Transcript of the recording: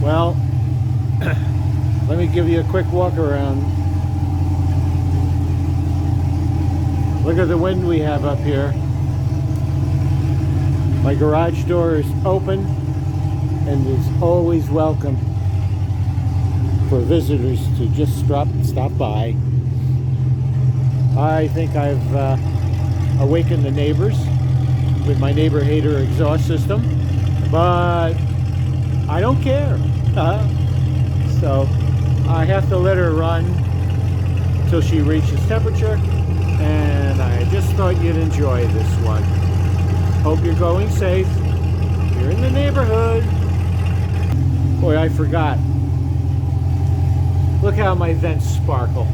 Well, let me give you a quick walk around. Look at the wind we have up here. My garage door is open and is always welcome for visitors to just stop by. I think I've awakened the neighbors with my neighbor hater exhaust system, but I don't care. So I have to let her run till she reaches temperature, and I just thought you'd enjoy this one. Hope you're going safe. You're in the neighborhood. Boy, I forgot. Look how my vents sparkle.